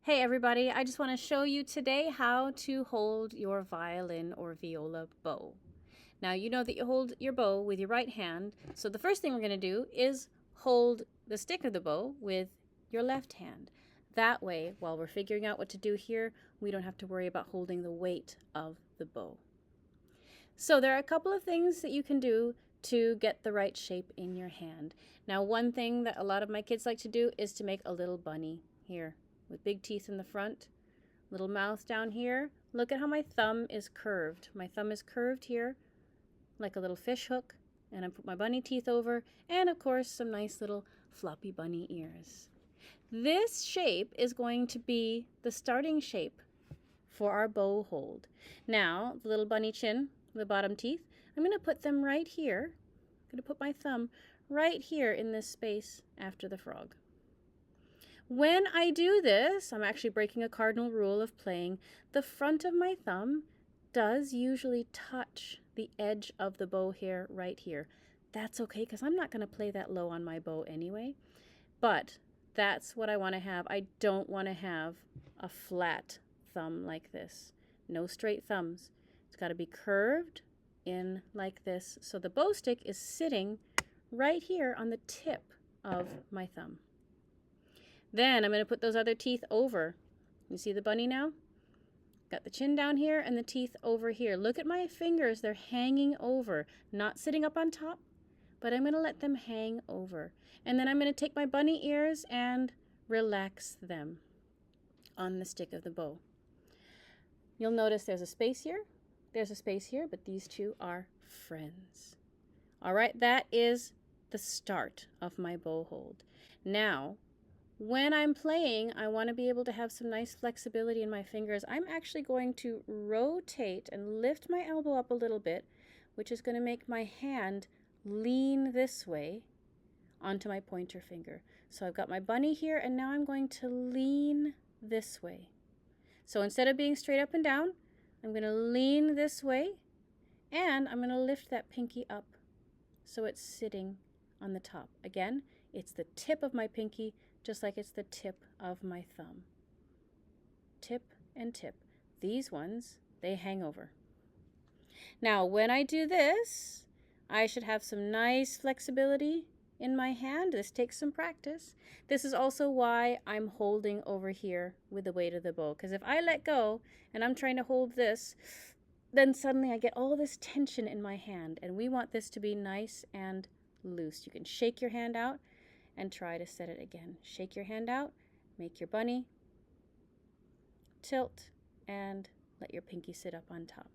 Hey everybody, I just want to show you today how to hold your violin or viola bow. Now you know that you hold your bow with your right hand, so the first thing we're going to do is hold the stick of the bow with your left hand. That way, while we're figuring out what to do here, we don't have to worry about holding the weight of the bow. So there are a couple of things that you can do to get the right shape in your hand. Now one thing that a lot of my kids like to do is to make a little bunny here with big teeth in the front, little mouth down here. Look at how my thumb is curved. My thumb is curved here like a little fish hook, and I put my bunny teeth over, and of course some nice little floppy bunny ears. This shape is going to be the starting shape for our bow hold. Now, the little bunny chin, the bottom teeth, I'm going to put them right here. I'm going to put my thumb right here in this space after the frog. When I do this, I'm actually breaking a cardinal rule of playing. The front of my thumb does usually touch the edge of the bow hair right here. That's okay because I'm not going to play that low on my bow anyway, but that's what I want to have. I don't want to have a flat thumb like this. No straight thumbs. It's got to be curved in like this, so the bow stick is sitting right here on the tip of my thumb. Then I'm going to put those other teeth over. You see the bunny now? Got the chin down here and the teeth over here. Look at my fingers. They're hanging over, not sitting up on top, but I'm going to let them hang over. And then I'm going to take my bunny ears and relax them on the stick of the bow. You'll notice there's a space here, there's a space here, but these two are friends. All right, that is the start of my bow hold. Now, when I'm playing, I want to be able to have some nice flexibility in my fingers. I'm actually going to rotate and lift my elbow up a little bit, which is going to make my hand lean this way onto my pointer finger. So I've got my bunny here, and now I'm going to lean this way. So instead of being straight up and down, I'm going to lean this way, and I'm going to lift that pinky up so it's sitting on the top. Again, it's the tip of my pinky, just like it's the tip of my thumb. Tip and tip. These ones, they hang over. Now, when I do this, I should have some nice flexibility in my hand. This takes some practice. This is also why I'm holding over here with the weight of the bow, because if I let go and I'm trying to hold this, then suddenly I get all this tension in my hand, and we want this to be nice and loose. You can shake your hand out and try to set it again. Shake your hand out, make your bunny, tilt, and let your pinky sit up on top.